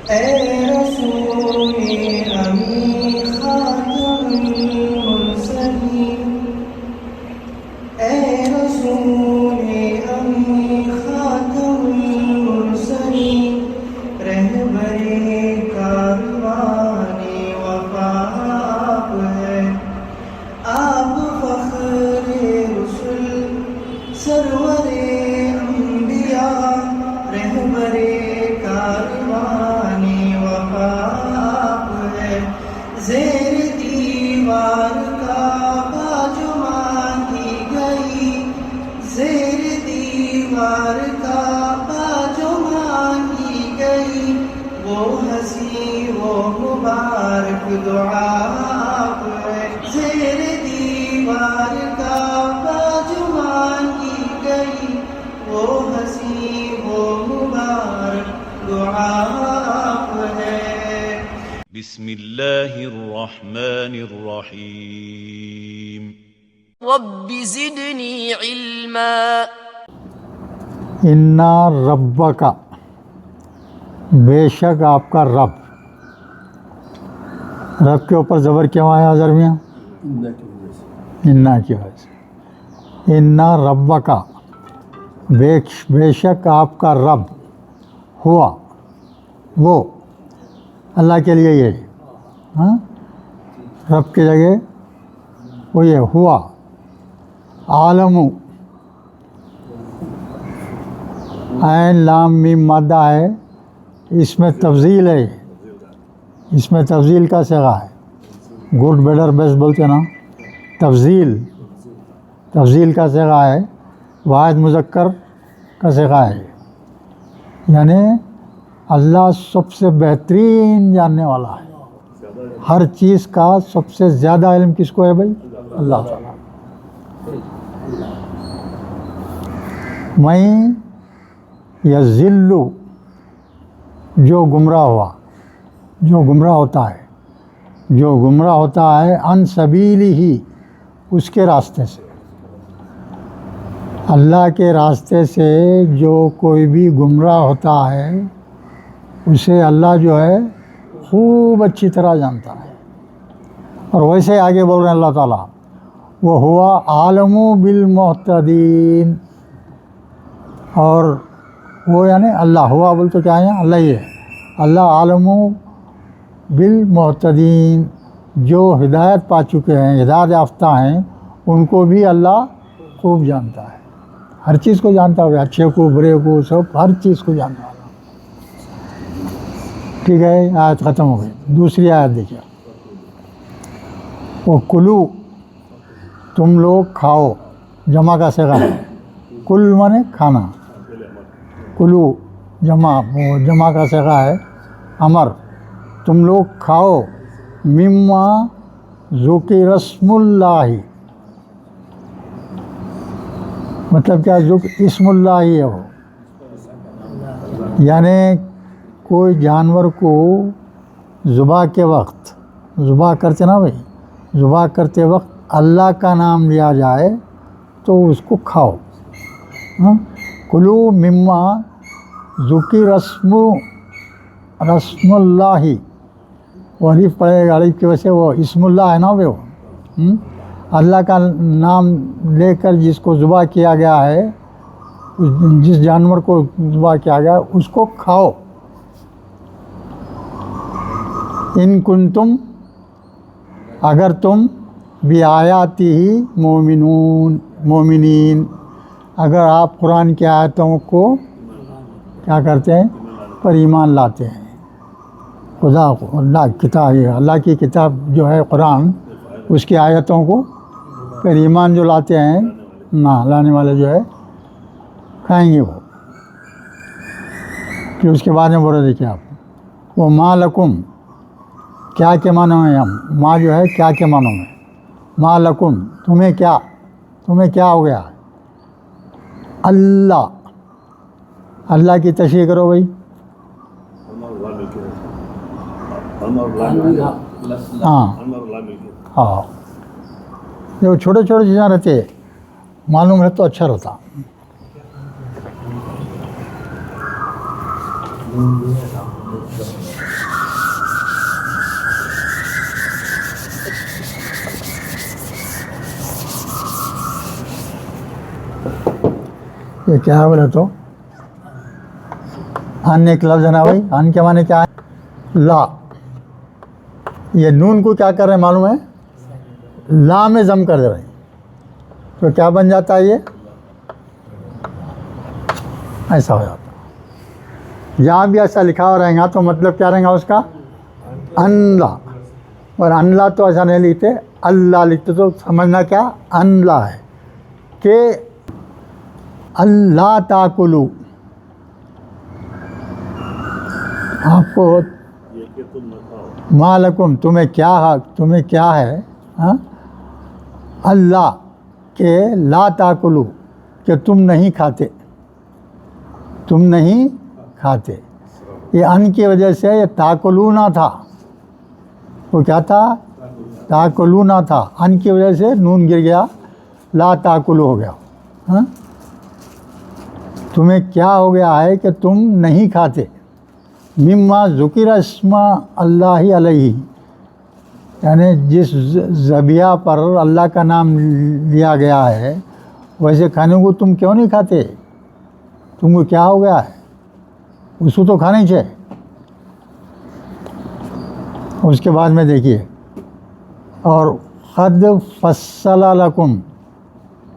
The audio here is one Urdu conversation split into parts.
اے رسول امی خاتم المرسلین، اے رسول امی خاتم المرسلین، رہبر کاروان وفا آپ ہے، آپ فخر رسل سرور انبیاء، رہبر کاروان وفا آپ ہے، زیر دیوار کعبہ جو مانگی گئی، زیر دیوار کعبہ جو مانگی گئی، وہ ہنسی وہ مبارک دعا آپ ہے، زیر دیوار کعبہ جو مانگی گئی، وہ ہنسی وہ مبارک دعا آپ ہے۔ بسم اللہ الرحمن الرحیم۔ رب زدنی علما۔ انا ربک، بے شک آپ کا رب۔ رب کے اوپر زبر کیوں آیا حضر میاں؟ انا کی وجہ سے۔ انا ربک، بے شک آپ کا رب، ہوا وہ، اللہ کے لیے یہ ہاں رب کی جگہ وہ یہ ہوا، عالم، عین لام میم مادہ ہے، اس میں تفضیل ہے، اس میں تفضیل کا صیغہ ہے، گڈ بیٹر بیسٹ بولتے ہیں نا، تفضیل کا صیغہ ہے، واحد مذکر کا صیغہ ہے، یعنی اللہ سب سے بہترین جاننے والا ہے، ہر چیز کا سب سے زیادہ علم کس کو ہے بھائی؟ اللہ تعالیٰ۔ میں یذل، جو گمراہ ہوا، جو گمراہ ہوتا ہے، جو گمراہ ہوتا ہے، عن سبیلہ، اس کے راستے سے، اللہ کے راستے سے جو کوئی بھی گمراہ ہوتا ہے اسے اللہ جو ہے خوب اچھی طرح جانتا ہے۔ اور ویسے آگے بول رہے ہیں اللہ تعالیٰ، وہ ہوا عالم بالمہتدین، اور وہ یعنی اللہ ہوا بول تو کیا ہے؟ اللہ ہی ہے، اللہ عالم بالمہتدین، جو ہدایت پا چکے ہیں، ہدایت یافتہ ہیں، ان کو بھی اللہ خوب جانتا ہے، ہر چیز کو جانتا ہے، اچھے کو برے کو سب ہر چیز کو جانتا ہے۔ ٹھیک ہے، آیت ختم ہو گئی۔ دوسری آیت دیکھیے، وہ کلو، تم لوگ کھاؤ، جمع کا صیغہ ہے، کل مانے کھانا، کلو جمع کا صیغہ ہے، امر، تم لوگ کھاؤ، مما ذکر اسم اللہ، مطلب کیا؟ اسم اللہ ہی ہے وہ، یعنی کوئی جانور کو ذبح کے وقت، ذبح کرتے نا بھائی، ذبح کرتے وقت اللہ کا نام لیا جائے تو اس کو کھاؤ۔ کلو مما ذکر رسم اللہ، وہ الف پڑے گا، الف کی وجہ سے وہ اسم اللہ ہے نا وہ، اللہ کا نام لے کر جس کو ذبح کیا گیا ہے، جس جانور کو ذبح کیا گیا اس کو کھاؤ۔ ان کنتم، اگر تم بآیاتی ہی مومنین، اگر آپ قرآن کی آیتوں کو کیا کرتے ہیں؟ پر ایمان لاتے ہیں، خدا کو، اللہ کتاب، اللہ کی کتاب جو ہے قرآن، اس کی آیتوں کو پر ایمان جو لاتے ہیں، نہ لانے والے جو ہے کھائیں گے وہ۔ پھر اس کے بعد میں بولے دیکھیں آپ، وہ ما لکم، کیا کے معنوں میں، ہم ما جو ہے کیا کے معنوں میں، ما لکم، تمہیں کیا ہو گیا؟ اللہ، اللہ کی تشریح کرو بھائی، ہاں جو چھوٹے چھوٹے چیزیں رہتے معلوم ہے تو اچھا رہتا۔ یہ کیا ہے بولے تو ان ایک لفظ ہے نا بھائی. ان کے معنی کیا ہے؟ لا. یہ نون کو کیا کر رہے ہیں معلوم ہے؟ لا میں ضم کر دے رہے ہیں. تو کیا بن جاتا ہے یہ؟ ایسا ہو جاتا ہے. جہاں بھی ایسا لکھا ہوا رہے گا تو مطلب کیا رہے گا اس کا؟ اللہ. اور اللہ تو ایسا نہیں لکھتے, اللہ لکھتے تو سمجھنا کیا اللہ ہے کہ اللہ تاکلو. آپ کو مالکم تمہیں کیا ہے ہاں؟ اللہ کہ لا تاکلو کہ تم نہیں کھاتے. یہ ان کی وجہ سے یہ تاکلونا تھا. وہ کیا تھا؟ تاکلونا تھا. ان کی وجہ سے نون گر گیا, لا تاکلو ہو گیا. ہاں تمہیں کیا ہو گیا ہے کہ تم نہیں کھاتے. مما ذکر اسم اللہ علیہ, یعنی جس ذبیحہ پر اللہ کا نام لیا گیا ہے ویسے کھانے کو تم کیوں نہیں کھاتے؟ تم کو کیا ہو گیا ہے؟ اس کو تو کھانا ہی چاہیے. اس کے بعد میں دیکھیے, اور قد فصل لکم,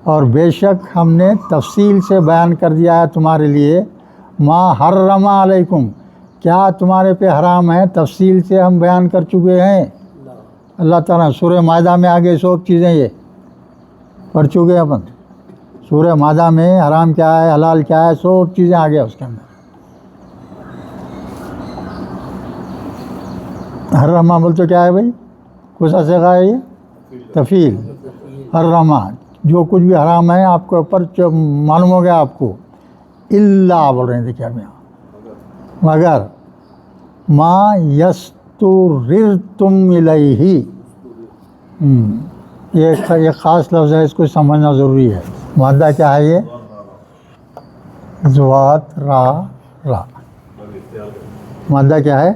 اور بے شک ہم نے تفصیل سے بیان کر دیا ہے تمہارے لیے, ما حرم علیکم, کیا تمہارے پہ حرام ہے تفصیل سے ہم بیان کر چکے ہیں. اللہ تعالیٰ سورہ مائدہ میں آگے سب چیزیں یہ پڑھ چکے ہیں اپن. سورہ مائدہ میں حرام کیا ہے حلال کیا ہے سب چیزیں آ گیا اس کے اندر. حرمہ بول تو کیا ہے بھائی؟ کچھ ایسے کا ہے یہ تفیل. حرمہ جو کچھ بھی حرام ہے آپ کے اوپر معلوم ہو گیا آپ کو. اللہ بول رہے ہیں دیکھیے اب یہاں, مگر ما یستررتم الیہ, یہ خاص لفظ ہے, اس کو سمجھنا ضروری ہے. مادہ کیا ہے یہ؟ زوات را را. مادہ کیا ہے؟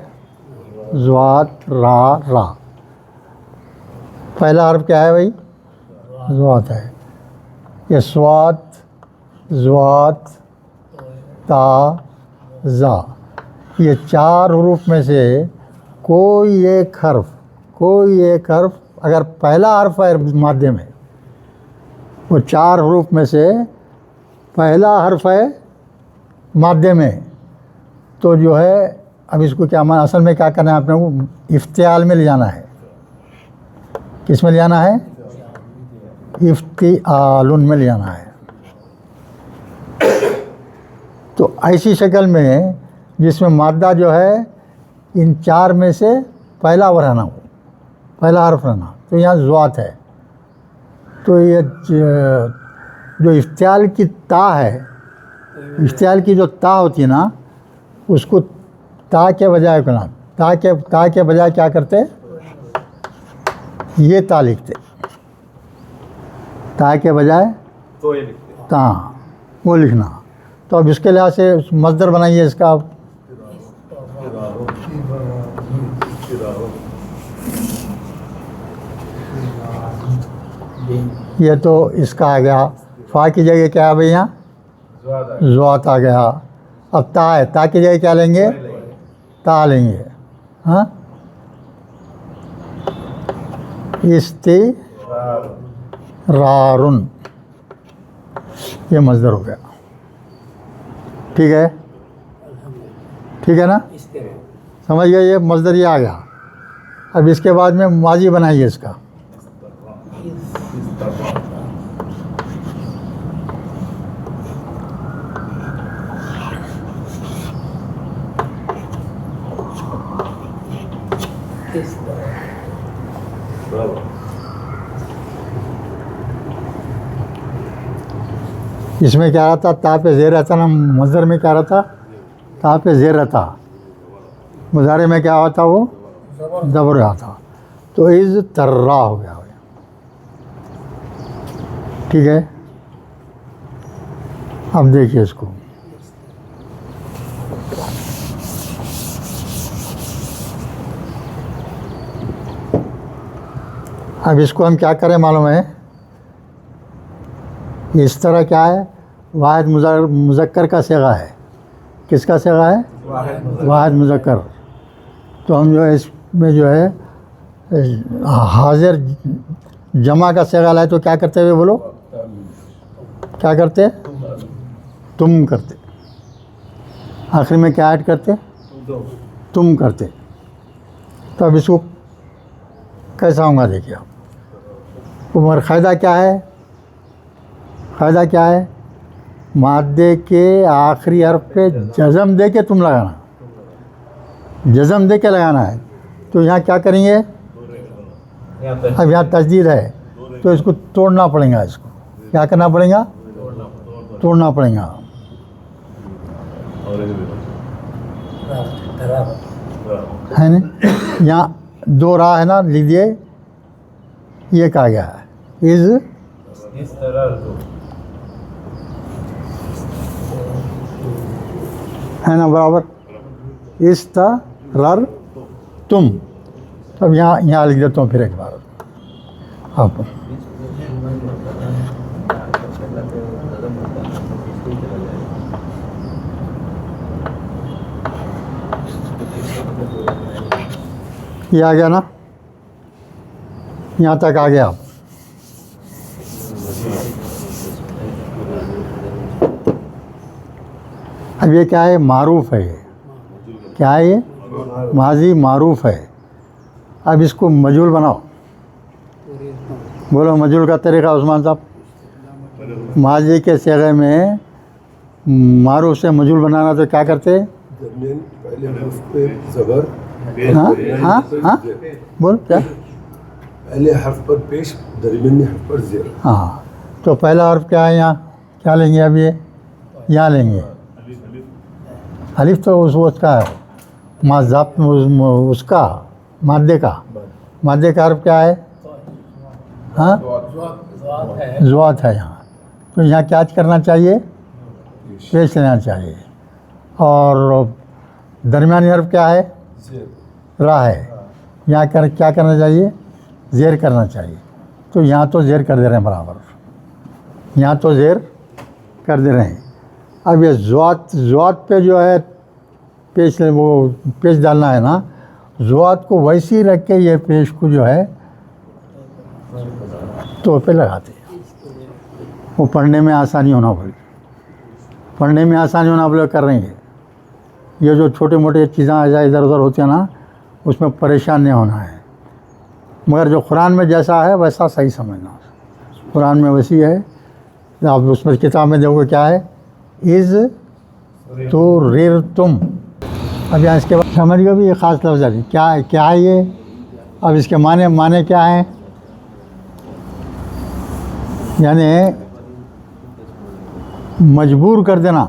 زوات را را. پہلا حرف کیا ہے بھائی؟ زوات ہے. یہ سوات زوات تا زا, یہ چار حروف میں سے کوئی ایک حرف اگر پہلا حرف ہے مادے میں, وہ چار حروف میں سے پہلا حرف ہے مادے میں, تو جو ہے اب اس کو کیا اصل میں کیا کرنا ہے آپ نے کو؟ افتعال میں لے جانا ہے. کس میں لے جانا ہے؟ افتعال میں لے جانا ہے. تو ایسی شکل میں جس میں مادہ جو ہے ان چار میں سے پہلا رہنا ہو, پہلا حرف رہنا, تو یہاں زوات ہے. تو یہ جو افتعال کی تا ہے, افتعال کی جو تا ہوتی ہے نا, اس کو تا کے بجائے کرنا, تا کے بجائے کیا کرتے؟ یہ تا لکھتے. تا کے بجائے تا وہ لکھنا. تو اب اس کے لحاظ سے مصدر بنائیے اس کا. یہ تو اس کا آ گیا. فا کی جگہ کیا ہے بھائی یہاں؟ زوات آ گیا. اب تا ہے, تا کی جگہ کیا لیں گے؟ تا لیں گے. ہاں استرارن, یہ مصدر ہو گیا. ٹھیک ہے نا, سمجھ گئے؟ یہ مصدر یہ آ گیا. اب اس کے بعد میں ماضی بنائیے اس کا. اس میں کیا رہتا؟ تا پہ زیر رہتا نا. مصدر میں کیا رہتا؟ تا پہ زیر رہتا. مضارع میں کیا ہوتا؟ وہ زبر آتا. تو از ترا ہو گیا. ٹھیک ہے, اب دیکھیے اس کو. اب اس کو ہم کیا کریں معلوم ہے؟ اس طرح کیا ہے؟ واحد مذکر کا صیغہ ہے. کس کا صیغہ ہے؟ واحد مذکر. تو ہم جو ہے اس میں جو ہے حاضر جمع کا صیغہ لائے تو کیا کرتے ہوئے بولو؟ کیا کرتے؟ تم کرتے. آخر میں کیا ایڈ کرتے؟ تم کرتے. تو اب اس کو کیسا ہوں گا دیکھیے آپ. عمر قاعدہ کیا ہے؟ قاعدہ کیا ہے؟ مادے کے آخری حرف پہ جزم دے کے تم لگانا. جزم دے کے لگانا ہے. تو یہاں کیا کریں گے؟ اب یہاں تجدید ہے تو اس کو توڑنا پڑے گا. اس کو کیا کرنا پڑے گا؟ توڑنا پڑے گا. ہے نا؟ یہاں دو راہ ہے نا، لیجیے. یہ کہا گیا ہے ہے نا برابر؟ استرر تم. اب یہاں لکھ دیتا ہوں پھر ایک بار آپ. یہ آ گیا نا؟ یہاں تک آ گیا آپ. اب یہ کیا ہے؟ معروف ہے. یہ کیا ہے؟ یہ ماضی معروف ہے. اب اس کو مجہول بناؤ. بولو مجہول کا طریقہ عثمان صاحب. ماضی کے صیغے میں معروف سے مجہول بنانا تو کیا کرتے؟ پہلے حرف پہ زبر. ہاں بول کیا؟ پہلے حرف پر پیش، درمیانی حرف پر زیر. ہاں تو پہلا حرف کیا ہے یہاں؟ کیا لیں گے اب؟ یہ یہاں لیں گے الف. تو اس کا ہے اس کا مادے کا. مادے کا حرف کیا ہے؟ ہاں ضوات ہے یہاں. تو یہاں کیا کرنا چاہیے؟ پیش لینا چاہیے. اور درمیانی حرف کیا ہے؟ راہ ہے. یہاں کیا کرنا چاہیے؟ زیر کرنا چاہیے. تو یہاں تو زیر کر دے رہے ہیں برابر. یہاں تو زیر کر دے رہے ہیں. اب یہ ضوات پہ جو ہے پیش ڈالنا ہے نا. ضوات کو ویسے ہی رکھ کے یہ پیش کو جو ہے تو پہ لگاتے ہیں. وہ پڑھنے میں آسانی ہونا بولے. پڑھنے میں آسانی ہونا بولے کر رہے ہیں. یہ جو چھوٹے موٹے چیزیں ایسا ادھر ادھر ہوتی ہیں نا، اس میں پریشان نہیں ہونا ہے. مگر جو قرآن میں جیسا ہے ویسا صحیح سمجھنا. قرآن میں ویسی ہے. آپ اس میں کتاب میں دیکھو گے کیا ہے؟ از تو ریر تم. اب یہاں اس کے بعد سمجھ گئے بھی یہ خاص لفظ ہے. کیا ہے یہ؟ اب اس کے معنی کیا ہیں؟ یعنی مجبور کر دینا.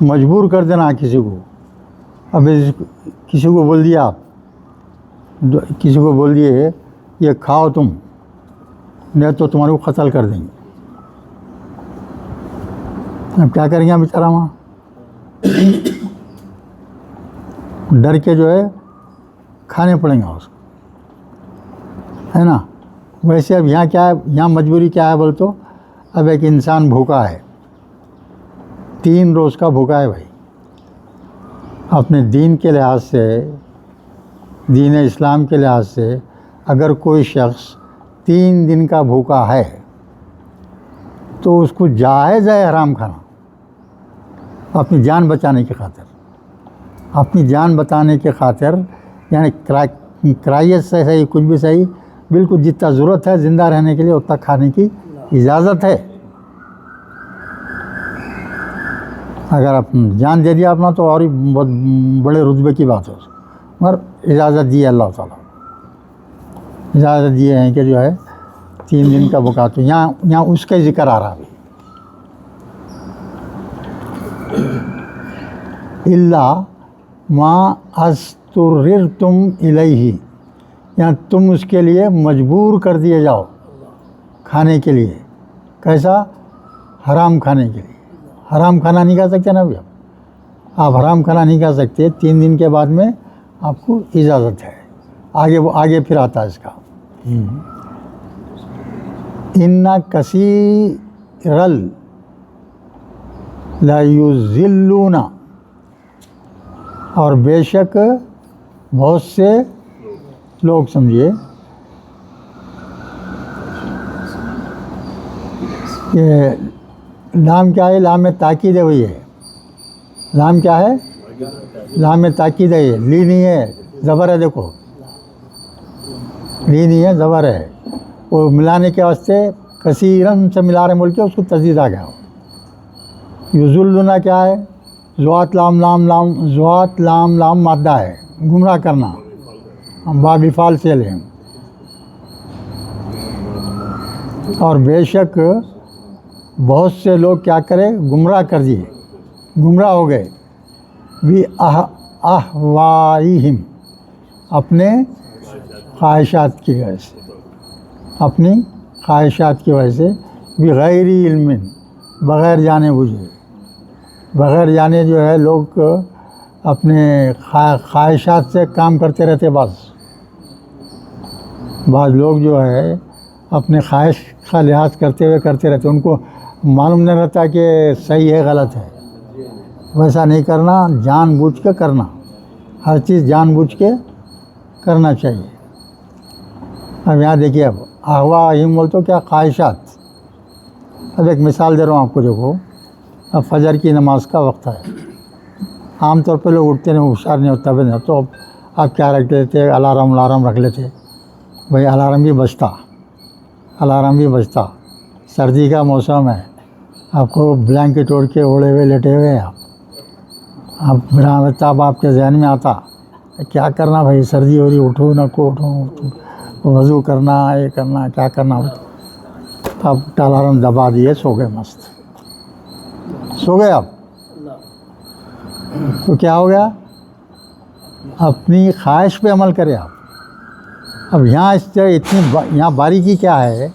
مجبور کر دینا کسی کو. اب کسی کو بول دیا آپ، کسی کو بول دیے یہ کھاؤ تم، نہیں تو تمہارے کو قتل کر دیں گے. اب کیا کریں گے بیچارہ وہاں؟ ڈر کے جو ہے کھانے پڑیں گا اس کو، ہے نا. ویسے اب یہاں کیا ہے؟ یہاں مجبوری کیا ہے بول تو اب ایک انسان بھوکا ہے، 3 روز کا بھوکا ہے بھائی. اپنے دین کے لحاظ سے، دین اسلام کے لحاظ سے اگر کوئی شخص 3 دن کا بھوکا ہے تو اس کو جائز ہے حرام کھانا. اپنی جان بچانے کی خاطر، اپنی جان بچانے کی خاطر، یعنی کرائیت سے صحیح، کچھ بھی صحیح، بالکل جتنا ضرورت ہے زندہ رہنے کے لیے اتنا کھانے کی اجازت ہے. اگر آپ جان دے دیا اپنا تو اور ہی بہت بڑے رتبے کی بات ہے. مگر اجازت دی ہے اللہ تعالیٰ، اجازت دیے ہیں کہ جو ہے 3 دن کا بھوکا. تو یہاں اس کا ذکر آ رہا ہے. اللہ ما استررتم الیہ، یہاں تم اس کے لیے مجبور کر دیے جاؤ کھانے کے لیے. کیسا؟ حرام کھانے کے لیے. حرام کھانا نہیں کھا سکتے نا ابھی آپ حرام کھانا نہیں کھا سکتے. 3 دن کے بعد میں آپ کو اجازت ہے. آگے پھر آتا ہے اس کا. ان کثیرل لیضلون، اور بے شک بہت سے لوگ، سمجھیے یہ لام کیا ہے؟ لام تاکید ہے، وہی ہے لام کیا ہے؟ لام تاکید ہے، یہ لی نہیں ہے، زبر ہے، دیکھو لی نہیں ہے، زبر ہے، وہ ملانے کے واسطے کثیرن سے ملا رہے بول کے اس کو تزدید آ گیا. یضلون کیا ہے؟ زوات لام لام لام، زوات لام لام مادہ ہے، گمراہ کرنا، باب فعل سے لیں. اور بے شک بہت سے لوگ کیا کرے؟ گمراہ کر دیے، گمراہ ہو گئے. بھی اہوائہم، اپنے خواہشات کی وجہ سے، اپنی خواہشات کی وجہ سے، بغیر علم، بغیر جانے بوجھے، بغیر جانے جو ہے لوگ اپنے خواہشات سے کام کرتے رہتے. بعض لوگ جو ہے اپنے خواہش کا لحاظ کرتے ہوئے کرتے رہتے، ان کو معلوم نہیں رہتا کہ صحیح ہے غلط ہے. ویسا نہیں کرنا، جان بوجھ کے کرنا، ہر چیز جان بوجھ کے کرنا چاہیے. اب یہاں دیکھیے، اب اہواہم بول تو کیا؟ خواہشات. اب ایک مثال دے رہا ہوں آپ کو، دیکھو اب فجر کی نماز کا وقت ہے. عام طور پہ لوگ اٹھتے نہیں، ہوشیار نہیں ہوتا بھی، تو آپ کیا رکھ لیتے؟ الارم رکھ لیتے. بھائی الارم بھی بجتا، سردی کا موسم ہے، آپ کو بلینکٹ اوڑھ کے اوڑے ہوئے لیٹے ہوئے آپ برآمدتاب آپ کے ذہن میں آتا کیا کرنا بھائی، سردی ہو رہی، اٹھوں نہ کو اٹھوں، وضو کرنا، یہ کرنا، کیا کرنا. آپ الارم دبا دیے، سو گئے، مست سو گئے آپ. تو کیا ہو گیا؟ اپنی خواہش پہ عمل کرے آپ. اب یہاں اس سے یہاں باریکی کیا ہے؟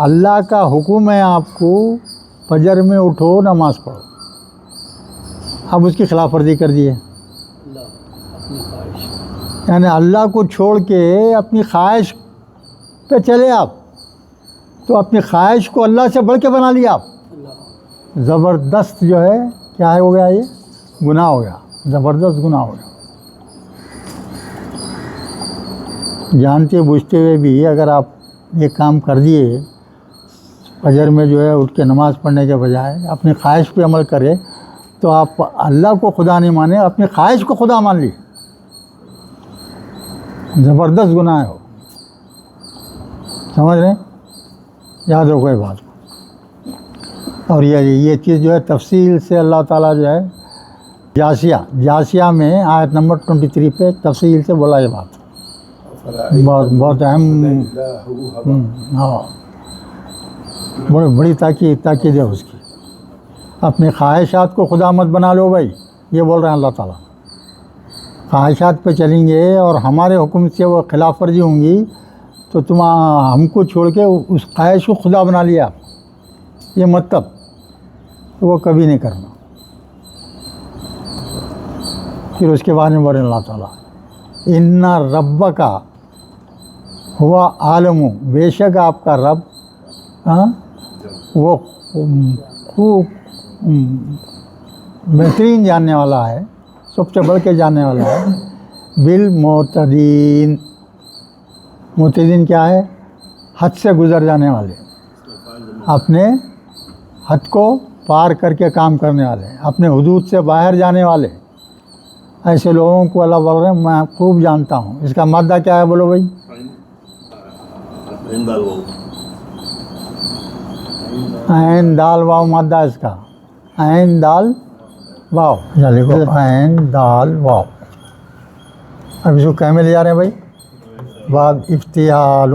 اللہ کا حکم ہے آپ کو فجر میں اٹھو، نماز پڑھو، اب اس کی خلاف ورزی کر دیے. یعنی اللہ کو چھوڑ کے اپنی خواہش پہ چلے آپ، تو اپنی خواہش کو اللہ سے بڑھ کے بنا لیا آپ. زبردست جو ہے کیا ہے ہو گیا؟ یہ گناہ ہو گیا، زبردست گناہ ہو گیا. جانتے بوجھتے ہوئے بھی اگر آپ یہ کام کر دیے، فجر میں جو ہے اٹھ کے نماز پڑھنے کے بجائے اپنی خواہش پہ عمل کرے، تو آپ اللہ کو خدا نہیں مانے، اپنی خواہش کو خدا مان لی. زبردست گناہ ہو، سمجھ رہے ہیں؟ یاد رکھو یہ بات. اور یہ چیز جو ہے تفصیل سے اللہ تعالیٰ جو ہے جاسیہ میں آیت نمبر 23 پہ تفصیل سے بولا یہ بات. بہت اہم، ہاں بڑی تاکید ہے اس کی. اپنی خواہشات کو خدا مت بنا لو بھائی، یہ بول رہے ہیں اللہ تعالیٰ. خواہشات پہ چلیں گے اور ہمارے حکم سے وہ خلاف ورزی ہوں گی، تو تم ہم کو چھوڑ کے اس خواہش کو خدا بنا لیا. یہ مطلب وہ کبھی نہیں کرنا. پھر اس کے بعد میں بولے اللہ تعالیٰ، ان ربک ہوا عالم، بے شک آپ کا رب وہ خوب بہترین جاننے والا ہے، سب سے بڑھ کے جاننے والا ہے. بالمعتدین، معتدین کیا ہے؟ حد سے گزر جانے والے، اپنے حد کو پار کر کے کام کرنے والے، اپنے حدود سے باہر جانے والے. ایسے لوگوں کو اللہ بول رہے ہیں میں خوب جانتا ہوں. اس کا مادہ کیا ہے بولو بھائی؟ عین دال واو مادہ اس کا، عین دال واو. لکھو عین دال واو. اب اس کو کہنے میں لے جا رہے ہیں بھائی؟ بعد افتیال.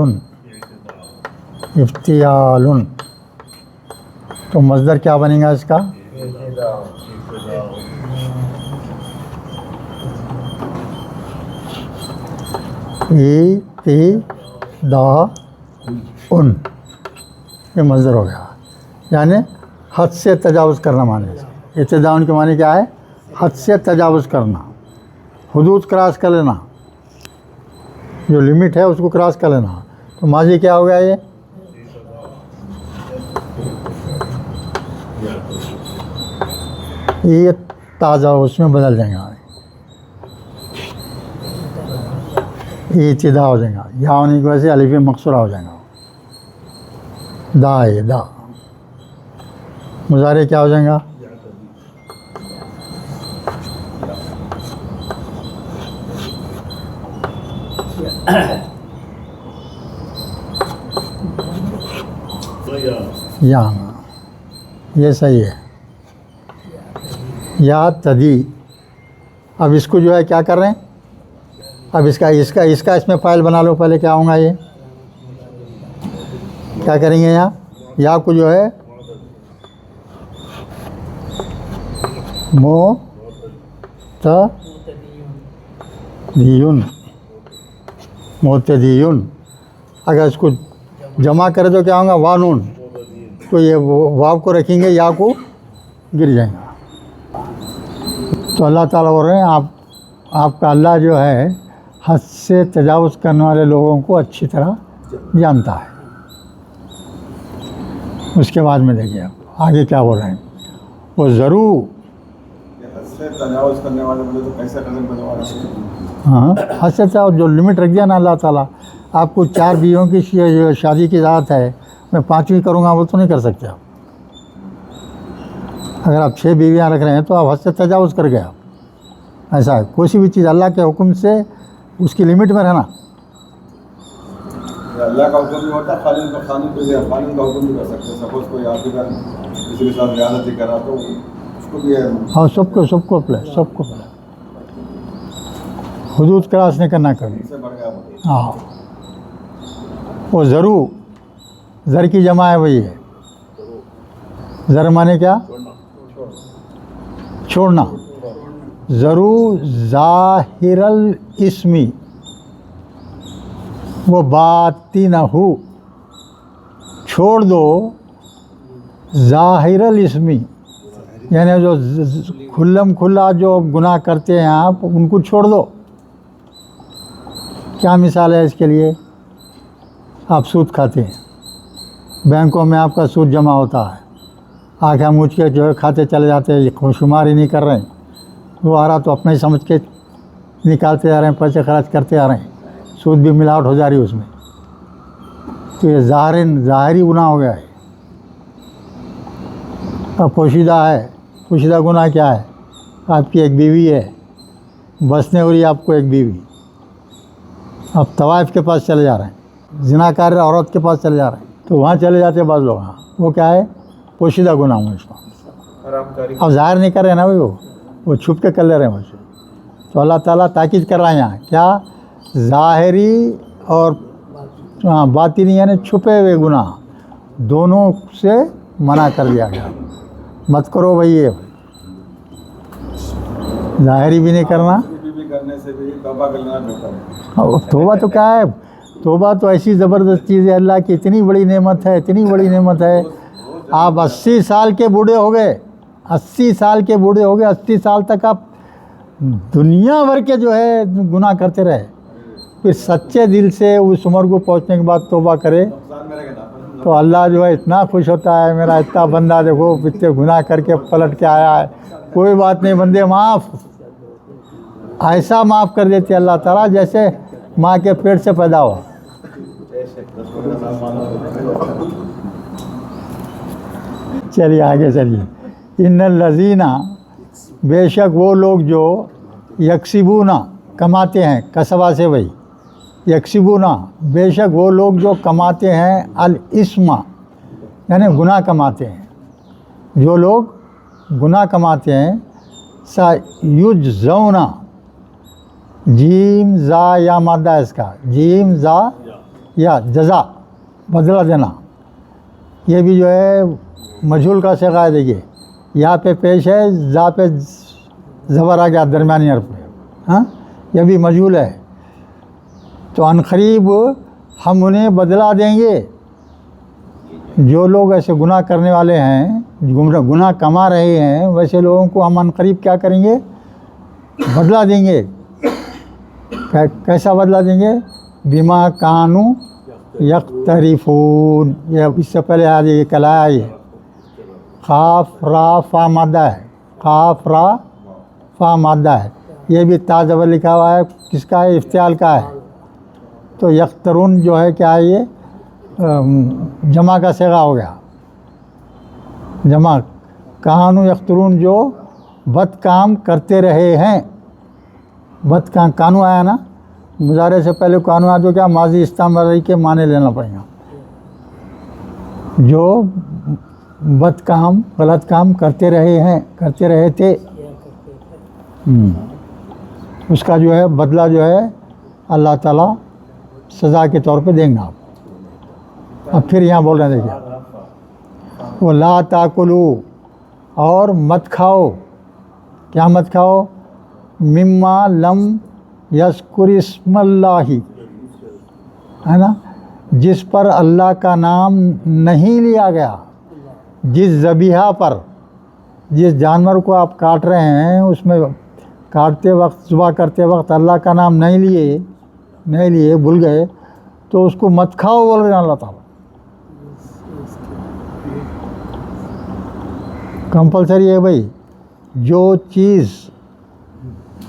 تو مصدر کیا بنے گا اس کا؟ یہ مصدر ہو گیا، یعنی حد سے تجاوز کرنا معنی. ابتداء کے معنی کیا ہے؟ حد سے تجاوز کرنا، حدود کراس کر لینا، جو لمٹ ہے اس کو کراس کر لینا. تو تو ماضی کیا ہو گیا یہ تازہ اس میں بدل جائیں گا، یہ ابتدا ہو جائے گا، یا ہونے کی وجہ سے الف مقصورہ ہو جائے گا، دا ہے دا، مضارع کیا ہو جائے گا، یا، یہ صحیح ہے، یا تدی۔ اب اس کو جو ہے کیا کر رہے ہیں، اب اس کا اس میں فائل بنا لو، پہلے کیا ہوں گا، یہ کیا کریں گے یہاں، یا کو جو ہے معتدیون، اگر اس کو جمع کرے تو کیا ہوگا، وانون، تو یہ واو کو رکھیں گے، یا کو گر جائیں گا۔ تو اللہ تعالیٰ بول رہے ہیں آپ کا اللہ جو ہے حد سے تجاوز کرنے والے لوگوں کو اچھی طرح جانتا ہے۔ اس کے بعد میں دیکھیے آپ آگے کیا بول رہے ہیں، وہ ضرور حد سے تجاوز کرنے والے بولے تو کیسے قدم کرنے والے؟ ہاں، حد سے تجاوز جو لمٹ رکھ دیا نا اللہ تعالیٰ، آپ کو 4 بیویوں کی شادی کی ذات ہے، میں 5ویں کروں گا، وہ تو نہیں کر سکتے آپ۔ اگر آپ 6 بیویاں رکھ رہے ہیں تو آپ حد سے تجاوز کر گئے آپ۔ ایسا ہے، کوئی سی بھی چیز اللہ کے حکم سے اس کی لمٹ میں رہنا۔ اللہ کا حکم بھی ہوتا ہے، خالد کا حکم بھی کر سکتے ہیں۔ سپوز کوئی آپ کا کسی کے ساتھ زیادتی کرا تو اس کو بھی ہاں، سب کو اپلے حدود کراس نہیں کرنا کبھی۔ سے بڑھ گیا۔ ہاں، وہ ضرور، زر کی جمع ہے وہی ہے، زر مانے کیا، چھوڑنا، ضرور ظاہر الاسمی وہ باطنہ، چھوڑ دو ظاہر الاسمی، یعنی جو کھلم کھلا جو گناہ کرتے ہیں آپ ان کو چھوڑ دو۔ کیا مثال ہے اس کے لیے، آپ سود کھاتے ہیں، بینکوں میں آپ کا سود جمع ہوتا ہے، آنکھیں موچ کے جو ہے کھاتے چلے جاتے ہیں، یہ شمار ہی نہیں کر رہے ہیں، وہ آ رہا تو اپنے ہی سمجھ کے نکالتے جا رہے ہیں، پیسے خرچ کرتے آ رہے ہیں، سود بھی ملاوٹ ہو جا رہی ہے اس میں، تو یہ ظاہری گناہ ہو گیا ہے۔ اب پوشیدہ ہے، پوشیدہ گناہ کیا ہے، آپ کی ایک بیوی ہے، بس نہیں ہو رہی آپ کو ایک بیوی، آپ طوائف کے پاس چلے جا رہے ہیں، زناکار عورت کے پاس چلے جا رہے ہیں، تو وہاں چلے جاتے ہیں بعض لوگ، ہاں وہ کیا ہے، پوشیدہ گناہ ہوں اس کو، اب ظاہر نہیں کر رہے نا بھائی، وہ چھپ کے کر لے رہے ہیں مجھ سے۔ تو اللہ تعالیٰ تاکید کر رہا ہے یہاں، کیا، ظاہری اور باطنی یعنی چھپے ہوئے گناہ دونوں سے منع کر دیا گیا، مت کرو بھائی، یہ ظاہری بھی نہیں کرنا، کرنے سے بھی توبہ کر لینا بہتر ہے۔ توبہ تو کیا ہے، توبہ تو ایسی زبردست چیز ہے، اللہ کی اتنی بڑی نعمت ہے، اتنی بڑی نعمت ہے۔ آپ 80 سال کے بوڑھے ہو گئے، 80 سال کے بوڑھے ہو گئے، 80 سال تک آپ دنیا بھر کے جو ہے گناہ کرتے رہے، پھر سچے دل سے اس عمر کو پہنچنے کے بعد توبہ کرے تو اللہ جو ہے اتنا خوش ہوتا ہے، میرا اتنا بندہ دیکھو اتنے گناہ کر کے پلٹ کے آیا ہے، کوئی بات نہیں بندے معاف، ایسا معاف کر دیتے اللہ تعالیٰ جیسے ماں کے پیٹ سے پیدا ہوا۔ چلیے آگے چلیے، ان الذین، بے شک وہ لوگ جو یکسبون، کماتے ہیں، کسبہ سے وہی یکسبون، بے شک وہ لوگ جو کماتے ہیں، الاسم یعنی گناہ کماتے ہیں، جو لوگ گناہ کماتے ہیں، سیجزون، جیم زا یا مادہ اس کا، جیم زا یا جزا، بدلہ دینا، یہ بھی جو ہے مجہول کا صیغہ ہے، دیکھیے یہاں پہ پیش ہے، زا پہ زبر آ گیا درمیانی حرف پہ، ہاں یہ بھی مجہول ہے، تو عنقریب ہم انہیں بدلہ دیں گے، جو لوگ ایسے گناہ کرنے والے ہیں، گناہ کما رہے ہیں، ویسے لوگوں کو ہم عنقریب کیا کریں گے، بدلہ دیں گے۔ کیسا بدلہ دیں گے، بما کانوا یقترفون، یہ اس سے پہلے آج یہ کلا آئی ہے، قاف را فا مادہ ہے، قاف را فا مادہ ہے، یہ بھی تا زبر لکھا ہوا ہے، کس کا ہے؟ افتعال کا ہے۔ تو یقترون جو ہے کیا ہے؟ یہ جمع کا صیغہ ہو گیا، جمع، کانو یقترون، جو بد کام کرتے رہے ہیں، بد کام، کانو آیا نا، مضارع سے پہلے کانو آیا تو کیا ماضی استمراری کے معنی لینا پڑے گا، جو بد کام، غلط کام کرتے رہے ہیں، کرتے رہے تھے، اس کا جو ہے بدلہ جو ہے اللہ تعالیٰ سزا کے طور پہ دیں گا۔ اب پھر یہاں بول رہے ہیں دیکھیے، وہ لا تاکلو، اور مت کھاؤ، کیا مت کھاؤ؟ مما لم یذکر اسم اللہ، ہے نا، جس پر اللہ کا نام نہیں لیا گیا، جس ذبیحہ پر، جس جانور کو آپ کاٹ رہے ہیں اس میں کاٹتے وقت، ذبح کرتے وقت اللہ کا نام نہیں لیے، بھول گئے، تو اس کو مت کھاؤ بول رہے ہیں اللہ تعالیٰ۔ کمپلسری ہے بھائی، جو چیز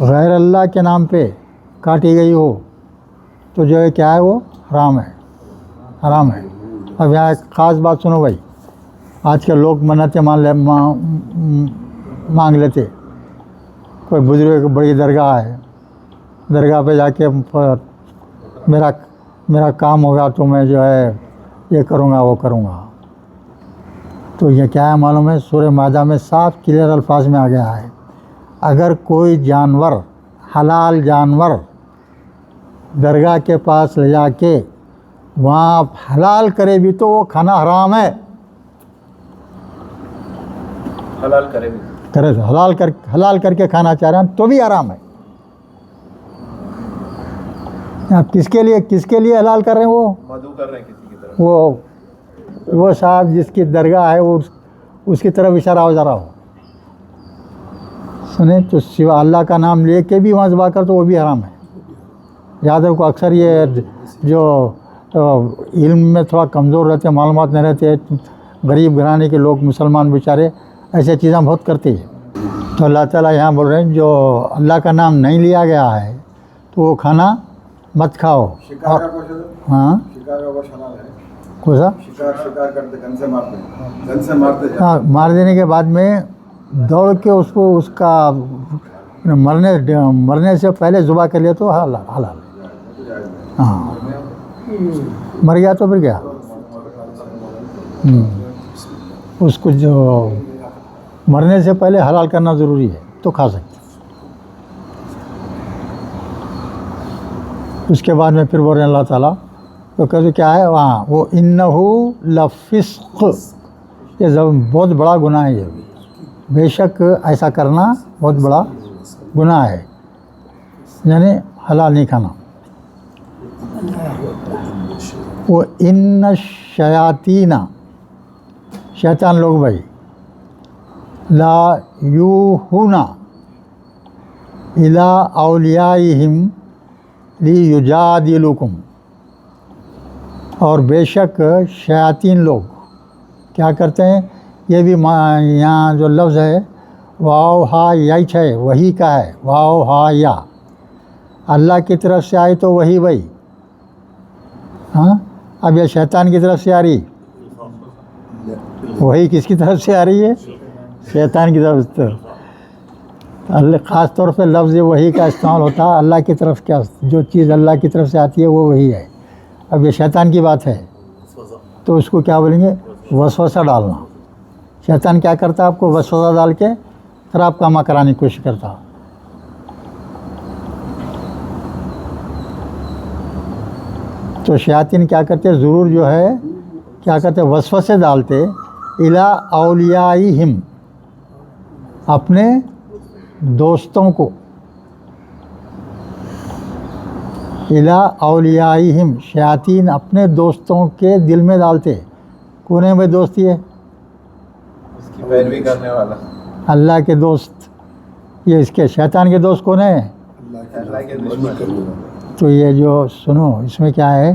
غیر اللہ کے نام پہ کاٹی گئی ہو تو جو ہے کیا ہے؟ وہ حرام ہے، حرام ہے۔ اب یہاں ایک خاص بات سنو بھائی، آج کل لوگ منتیں مانگ لیتے، کوئی بزرگ کی بڑی درگاہ ہے، درگاہ پہ جا کے میرا کام ہوگا تو میں جو ہے یہ کروں گا وہ کروں گا، تو یہ کیا ہے معلوم ہے؟ سورہ مائدہ میں صاف کلیئر الفاظ میں آ گیا ہے، اگر کوئی جانور، حلال جانور، درگاہ کے پاس لے جا کے وہاں حلال کرے بھی تو وہ کھانا حرام ہے، حلال کرے بھی کرے تو حلال کر کے کھانا چاہ رہے ہیں تو بھی حرام ہے۔ آپ کس کے لیے حلال کر رہے ہیں؟ وہ مدعو کر رہے ہیں کسی کی طرف، وہ صاحب جس کی درگاہ ہے وہ اس کی طرف اشارہ ہو جا رہا ہو، سنیں تو سوا اللہ کا نام لے کے بھی وہاں ذبح کر تو وہ بھی حرام ہے۔ یاد رکھو، اکثر یہ جو علم میں تھوڑا کمزور رہتے، معلومات نہیں رہتے، غریب گھرانے کے لوگ، مسلمان بیچارے ایسے چیزیں بہت کرتے ہیں، تو اللہ تعالیٰ یہاں بول رہے ہیں جو اللہ کا نام نہیں لیا گیا ہے تو وہ کھانا مت کھاؤ۔ شکار کا گوشت، ہاں، شکار کا گوشت حلال ہے، کون سا؟ شکار کرتے، گن سے مارتے ہاں، مار دینے کے بعد میں دوڑ کے اس کو، اس کا مرنے سے پہلے ذبح کر لیا تو حلال ہے۔ ہاں، مر گیا تو پھر گیا، اس کو جو مرنے سے پہلے حلال کرنا ضروری ہے تو کھا سکتے۔ اس کے بعد میں پھر بول رہے ہیں اللہ تعالیٰ تو کہتے کیا ہے وہاں، وہ انہو لفسق، یہ بہت بڑا گناہ ہے، یہ بے شک ایسا کرنا بہت بڑا گناہ ہے، یعنی حلال نہیں کھانا۔ وہ ان الشیاطین، شیطان لوگ بھائی، لا یوحون الی اولیائہم لیجادلوکم، اور بے شک شیاطین لوگ کیا کرتے ہیں، یہ بھی یہاں جو لفظ ہے واو ہا یچ ہے، وہی کا ہے، واو ہا یا، اللہ کی طرف سے آئی تو وہی بھائی، ہاں، اب یہ شیطان کی طرف سے آ رہی، وہی کس کی طرف سے آ رہی ہے؟ شیطان کی طرف سے۔ اللہ خاص طور پہ لفظ وہی کا استعمال ہوتا ہے اللہ کی طرف، کیا جو چیز اللہ کی طرف سے آتی ہے وہ وہی ہے۔ اب یہ شیطان کی بات ہے تو اس کو کیا بولیں گے؟ وسوسہ ڈالنا۔ شیطان کیا کرتا ہے؟ آپ کو وسوسہ ڈال کے خراب کام کرانے کی کوشش کرتا۔ تو شیاطین کیا کرتے؟ ضرور جو ہے کیا کرتے؟ وسوسے ڈالتے الی اولیائہم، اپنے دوستوں کو، الی اولیائہم، شیاطین اپنے دوستوں کے دل میں ڈالتے۔ کون ہے بھائی دوست؟ یہ اس کی پیروی کرنے والا، اللہ کے دوست۔ یہ اس کے شیطان کے دوست کون ہیں؟ اللہ کے دشمن۔ تو یہ جو سنو، اس میں کیا ہے،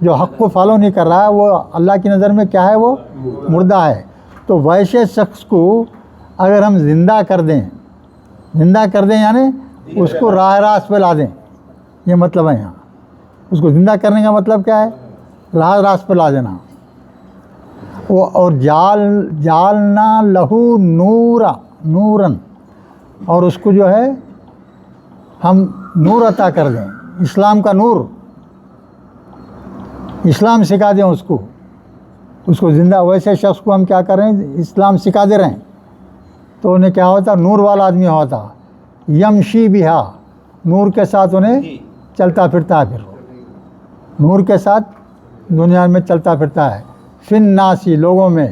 جو حق کو فالو نہیں کر رہا ہے وہ اللہ کی نظر میں کیا ہے؟ وہ مردہ ہے. تو ویسے شخص کو اگر ہم زندہ کر دیں یعنی اس کو راہ راست پہ لا دیں، یہ مطلب ہے یہاں. اس کو زندہ کرنے کا مطلب کیا ہے؟ راہ راست پہ لا دینا. وہ اور جالنا لہو نورن، اور اس کو جو ہے ہم نور عطا کر دیں، اسلام کا نور، اسلام سکھا دیں اس کو زندہ. ویسے شخص کو ہم کیا کر رہے ہیں؟ اسلام سکھا دے رہے ہیں. تو انہیں کیا ہوتا؟ نور والا آدمی ہوتا. یمشی بہا، نور کے ساتھ انہیں چلتا پھرتا ہے، پھر نور کے ساتھ دنیا میں چلتا پھرتا ہے. فن ناسی، لوگوں میں،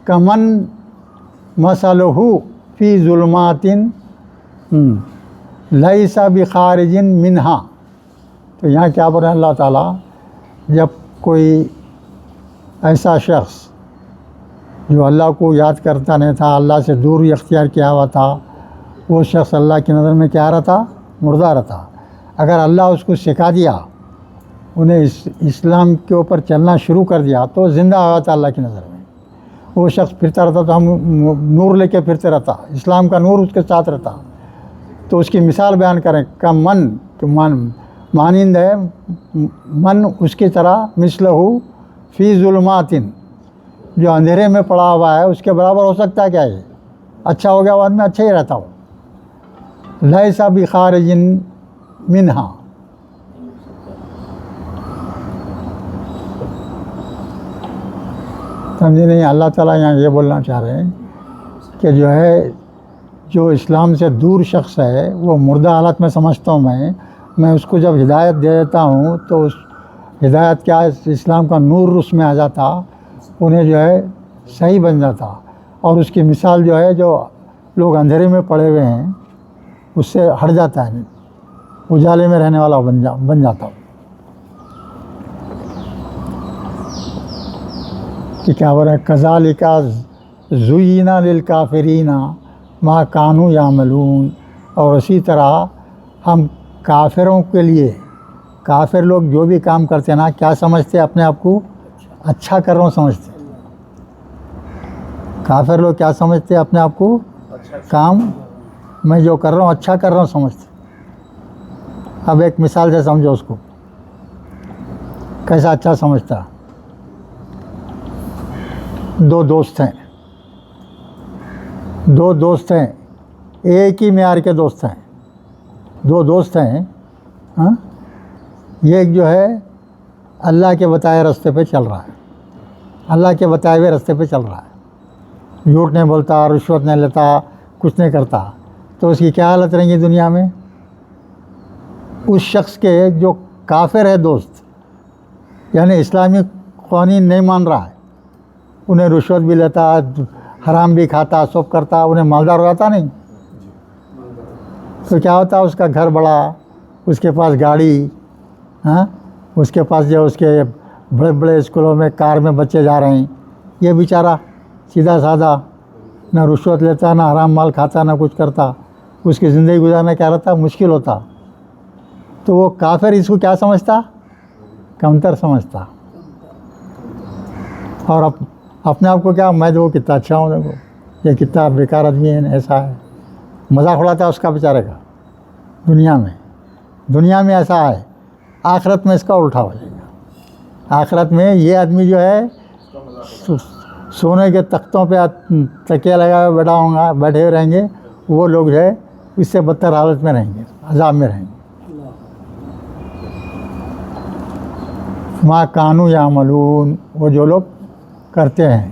کمن مثلہ فی ظلمات لیس بخارج منہا. تو یہاں کیا بول رہے ہیں اللہ تعالیٰ؟ جب کوئی ایسا شخص جو اللہ کو یاد کرتا نہیں تھا، اللہ سے دوری اختیار کیا ہوا تھا، وہ شخص اللہ کی نظر میں کیا رہتا؟ مردہ رہتا. اگر اللہ اس کو سکھا دیا، انہیں اسلام کے اوپر چلنا شروع کر دیا، تو زندہ ہوا تھا اللہ کی نظر میں. وہ شخص پھرتا رہتا تو ہم نور لے کے پھرتے رہتا، اسلام کا نور اس کے ساتھ رہتا. تو اس کی مثال بیان کریں کہ مانند ہے من اس کی طرح، مثلہ فی ظلمات، جو اندھیرے میں پڑا ہوا ہے اس کے برابر ہو سکتا ہے کیا؟ یہ اچھا ہو گیا، بعد میں اچھا ہی رہتا ہو. لیس بخارج منہا. سمجھے نہیں؟ اللہ تعالیٰ یہاں یہ بولنا چاہ رہے ہیں کہ جو اسلام سے دور شخص ہے وہ مردہ حالت میں سمجھتا ہوں میں اس کو جب ہدایت دے دیتا ہوں تو اس ہدایت کیا اسلام کا نور اس میں آ جاتا، انہیں جو ہے صحیح بن جاتا. اور اس کی مثال جو ہے، جو لوگ اندھیرے میں پڑے ہوئے ہیں اس سے ہٹ جاتا ہے، اجالے میں رہنے والا بن جاتا. کہ کیا بول رہے ہیں؟ کذالک زینا للکافرین ما کانوا یعملون. اور اسی طرح ہم کافروں کے لیے، کافر لوگ جو بھی کام کرتے ہیں نا، کیا سمجھتے ہیں؟ اپنے آپ کو اچھا کر رہا ہوں سمجھتے. کافر لوگ کیا سمجھتے ہیں؟ اپنے آپ کو کام میں جو کر رہا ہوں اچھا کر رہا ہوں سمجھتے. اب ایک مثال سے سمجھو اس کو، کیسا اچھا سمجھتا. دو دوست ہیں، ایک ہی معیار کے دوست ہیں. دو دوست ہیں، ہاں. ایک جو ہے اللہ کے بتائے راستے پہ چل رہا ہے، اللہ کے بتائے ہوئے راستے پہ چل رہا ہے، جھوٹ نہیں بولتا، رشوت نہیں لیتا، کچھ نہیں کرتا. تو اس کی کیا حالت رہیں گی دنیا میں؟ اس شخص کے جو کافر ہے دوست، یعنی اسلامی قوانین نہیں مان رہا ہے، انہیں رشوت بھی لیتا، حرام بھی کھاتا، سب کرتا، انہیں مالدار ہو جاتا نہیں. تو کیا ہوتا؟ اس کا گھر بڑا، اس کے پاس گاڑی، ہاں، اس کے پاس جو اس کے بڑے بڑے اسکولوں میں کار میں بچے جا رہے ہیں. یہ بیچارہ سیدھا سادہ، نہ رشوت لیتا، نہ حرام مال کھاتا، نہ کچھ کرتا. اس کی زندگی گزارنا کیا رہتا؟ مشکل ہوتا. تو وہ کافر اس کو کیا سمجھتا؟ کمتر سمجھتا. اور اپنے آپ کو کیا، میں جو کتنا اچھا ہوں، دیکھو یہ کتنا بیکار آدمی ہے، ایسا ہے. مذاق اڑاتا ہے اس کا بیچارے کا. دنیا میں ایسا ہے. آخرت میں اس کا الٹا ہو جائے گا. آخرت میں یہ آدمی جو ہے سونے کے تختوں پہ تکیہ لگا ہوئے بیٹھے ہوئے رہیں گے. وہ لوگ جو ہے اس سے بدتر حالت میں رہیں گے، عذاب میں رہیں گے. ما کانوا یعملون، وہ جو لوگ کرتے ہیں